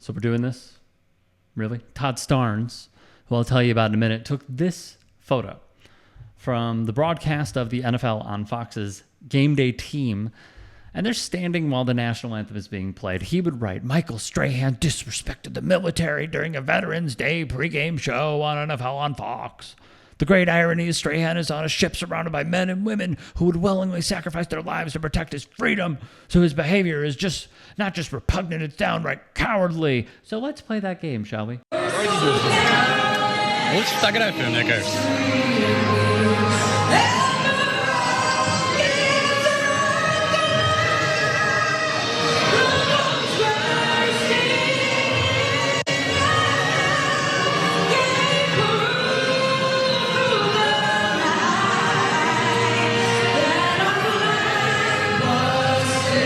So we're doing this? Really? Todd Starnes, who I'll tell you about in a minute, took this photo from the broadcast of the NFL on Fox's Game Day Team, and they're standing while the national anthem is being played. He would write, Michael Strahan disrespected the military during a Veterans Day pregame show on NFL on Fox. The great irony is Strahan is on a ship surrounded by men and women who would willingly sacrifice their lives to protect his freedom. So his behavior is not just repugnant, it's downright cowardly. So let's play that game, shall we? Stuck it out for Nickers.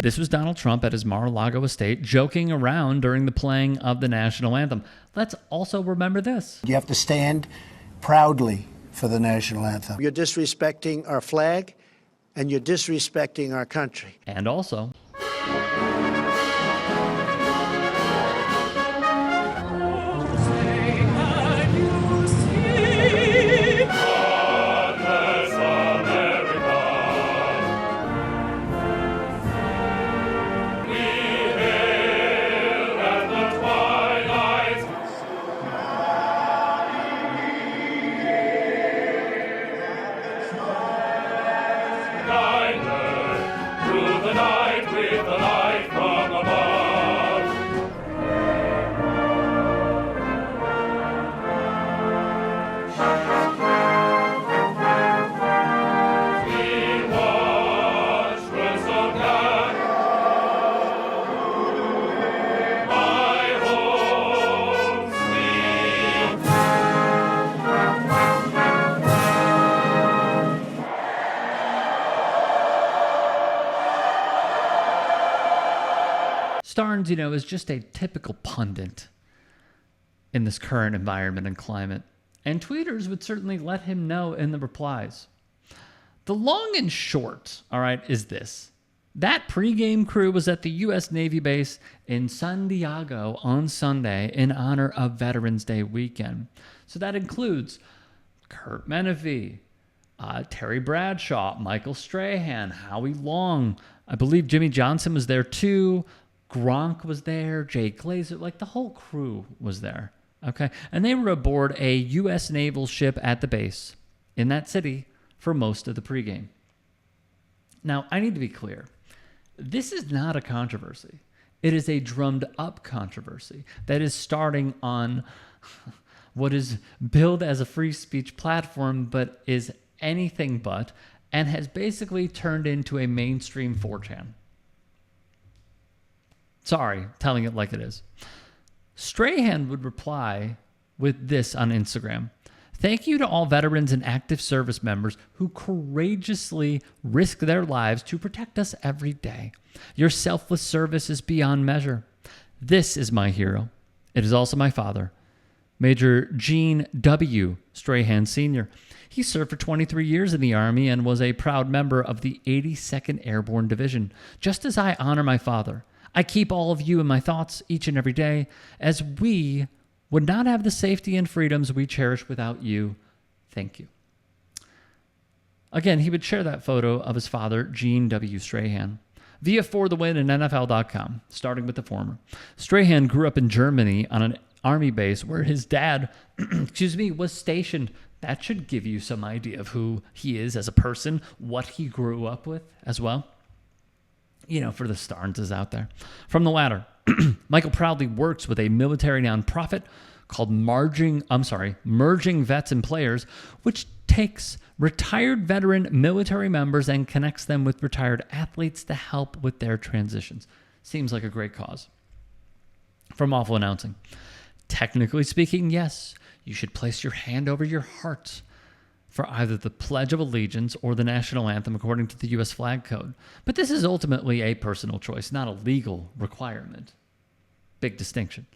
This was Donald Trump at his Mar-a-Lago estate joking around during the playing of the national anthem. Let's also remember this. You have to stand proudly for the national anthem. You're disrespecting our flag, and you're disrespecting our country. And also... Starnes, is just a typical pundit in this current environment and climate. And tweeters would certainly let him know in the replies. The long and short, all right, is this. That pregame crew was at the U.S. Navy base in San Diego on Sunday in honor of Veterans Day weekend. So that includes Kurt Menefee, Terry Bradshaw, Michael Strahan, Howie Long. I believe Jimmy Johnson was there too. Gronk was there, Jay Glazer, like the whole crew was there, okay? And they were aboard a U.S. naval ship at the base in that city for most of the pregame. Now, I need to be clear. This is not a controversy. It is a drummed-up controversy that is starting on what is billed as a free speech platform but is anything but, and has basically turned into a mainstream 4chan. Sorry, telling it like it is. Strahan would reply with this on Instagram. Thank you to all veterans and active service members who courageously risk their lives to protect us every day. Your selfless service is beyond measure. This is my hero. It is also my father, Major Gene W. Strahan Sr. He served for 23 years in the Army and was a proud member of the 82nd Airborne Division. Just as I honor my father, I keep all of you in my thoughts each and every day, as we would not have the safety and freedoms we cherish without you. Thank you. Again, he would share that photo of his father, Gene W. Strahan, via For the Win and NFL.com, starting with the former. Strahan grew up in Germany on an Army base where his dad, was stationed. That should give you some idea of who he is as a person, what he grew up with as well. For the Starneses out there. From the latter, Michael proudly works with a military nonprofit called Merging Vets and Players, which takes retired veteran military members and connects them with retired athletes to help with their transitions. Seems like a great cause. From Awful Announcing. Technically speaking, yes, you should place your hand over your heart for either the Pledge of Allegiance or the national anthem according to the U.S. flag code. But this is ultimately a personal choice, not a legal requirement. Big distinction.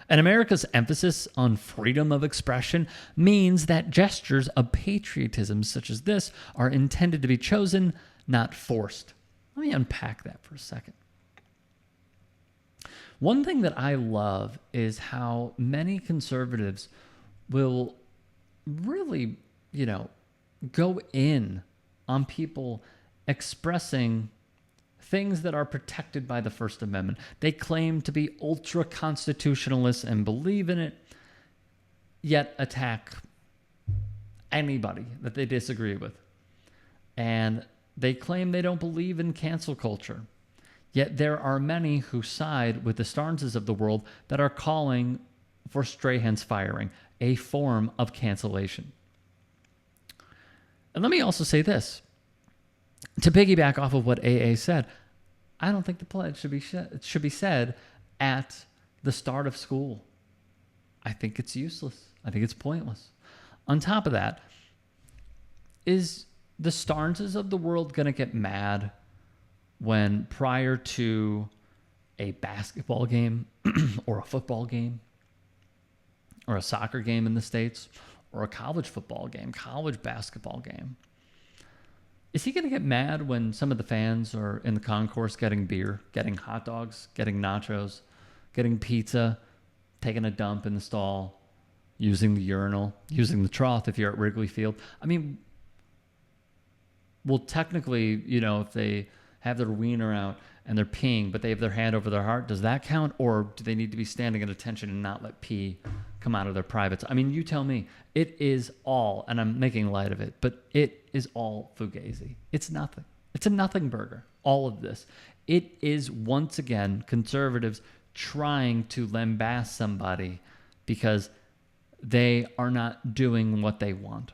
And America's emphasis on freedom of expression means that gestures of patriotism such as this are intended to be chosen, not forced. Let me unpack that for a second. One thing that I love is how many conservatives will really, go in on people expressing things that are protected by the First Amendment. They claim to be ultra-constitutionalists and believe in it, yet attack anybody that they disagree with. And they claim they don't believe in cancel culture. Yet there are many who side with the Starneses of the world that are calling for Strahan's firing, a form of cancellation. And let me also say this. To piggyback off of what AA said, I don't think the pledge should be said at the start of school. I think it's useless. I think it's pointless. On top of that, is the Starneses of the world going to get mad when prior to a basketball game or a football game or a soccer game in the States or a college football game, college basketball game, is he going to get mad when some of the fans are in the concourse getting beer, getting hot dogs, getting nachos, getting pizza, taking a dump in the stall, using the urinal, using the trough if you're at Wrigley Field? I mean, well, technically, if they have their wiener out and they're peeing, but they have their hand over their heart, does that count? Or do they need to be standing at attention and not let pee come out of their privates? I mean, you tell me. It is all, and I'm making light of it, but it is all fugazi. It's nothing. It's a nothing burger, all of this. It is, once again, conservatives trying to lambast somebody because they are not doing what they want.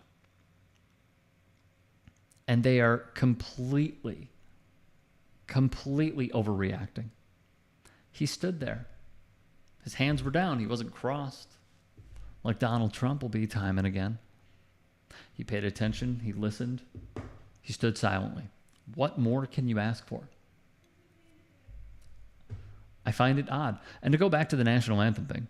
And they are completely overreacting. He stood there. His hands were down. He wasn't crossed like Donald Trump will be time and again. He paid attention. He listened. He stood silently. What more can you ask for? I find it odd. And to go back to the national anthem thing,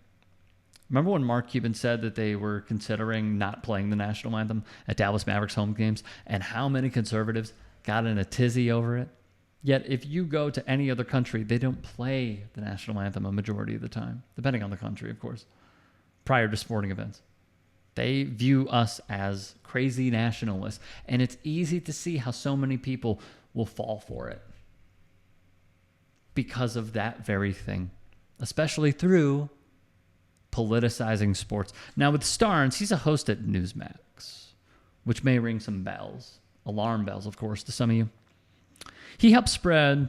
remember when Mark Cuban said that they were considering not playing the national anthem at Dallas Mavericks home games, and how many conservatives got in a tizzy over it? Yet if you go to any other country, they don't play the national anthem a majority of the time, depending on the country, of course, prior to sporting events. They view us as crazy nationalists, and it's easy to see how so many people will fall for it because of that very thing, especially through politicizing sports. Now with Starnes, he's a host at Newsmax, which may ring some bells, alarm bells, of course, to some of you. He helped spread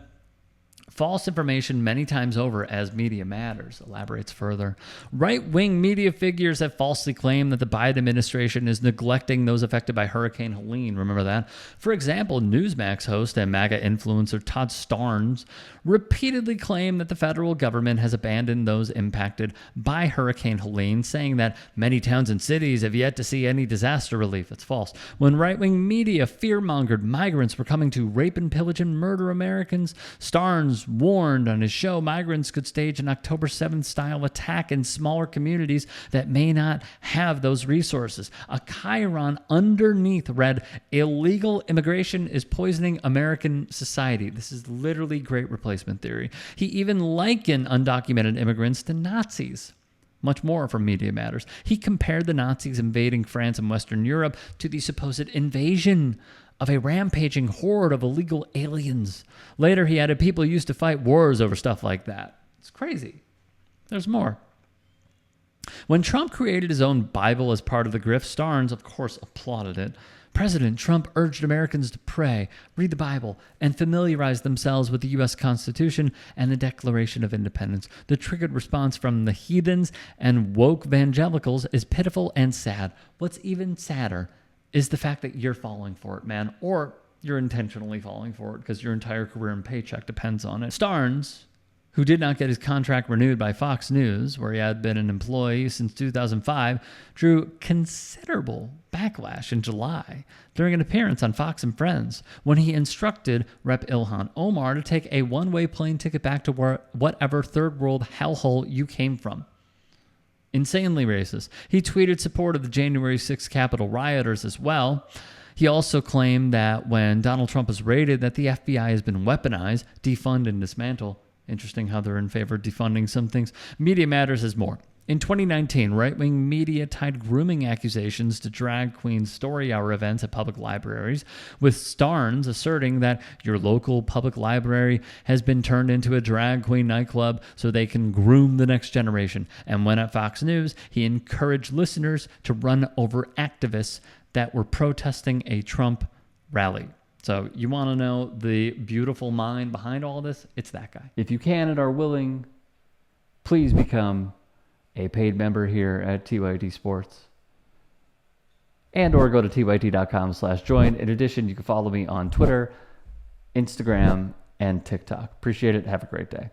false information many times over as media matters. Elaborates further. Right-wing media figures have falsely claimed that the Biden administration is neglecting those affected by Hurricane Helene. Remember that? For example, Newsmax host and MAGA influencer Todd Starnes repeatedly claimed that the federal government has abandoned those impacted by Hurricane Helene, saying that many towns and cities have yet to see any disaster relief. It's false. When right-wing media fear-mongered migrants were coming to rape and pillage and murder Americans, Starnes warned on his show migrants could stage an October 7th style attack in smaller communities that may not have those resources. A chyron underneath read, "Illegal immigration is poisoning American society." This is literally great replacement theory. He even likened undocumented immigrants to Nazis. Much more from Media Matters. He compared the Nazis invading France and Western Europe to the supposed invasion of a rampaging horde of illegal aliens. Later, he added people used to fight wars over stuff like that. It's crazy. There's more. When Trump created his own Bible as part of the grift, Starnes, of course, applauded it. President Trump urged Americans to pray, read the Bible, and familiarize themselves with the U.S. Constitution and the Declaration of Independence. The triggered response from the heathens and woke evangelicals is pitiful and sad. What's even sadder is the fact that you're falling for it, man, or you're intentionally falling for it because your entire career and paycheck depends on it. Starnes, who did not get his contract renewed by Fox News, where he had been an employee since 2005, drew considerable backlash in July during an appearance on Fox and Friends when he instructed Rep. Ilhan Omar to take a one-way plane ticket back to whatever third world hellhole you came from. Insanely racist. He tweeted support of the January 6th Capitol rioters as well. He also claimed that when Donald Trump was raided that the FBI has been weaponized, defund, and dismantled. Interesting how they're in favor of defunding some things. Media Matters has more. In 2019, right-wing media tied grooming accusations to drag queen story hour events at public libraries, with Starnes asserting that your local public library has been turned into a drag queen nightclub so they can groom the next generation. And when at Fox News, he encouraged listeners to run over activists that were protesting a Trump rally. So you want to know the beautiful mind behind all this? It's that guy. If you can and are willing, please become a paid member here at TYT Sports, and or go to tyt.com/join. In addition, you can follow me on Twitter, Instagram, and TikTok. Appreciate it. Have a great day.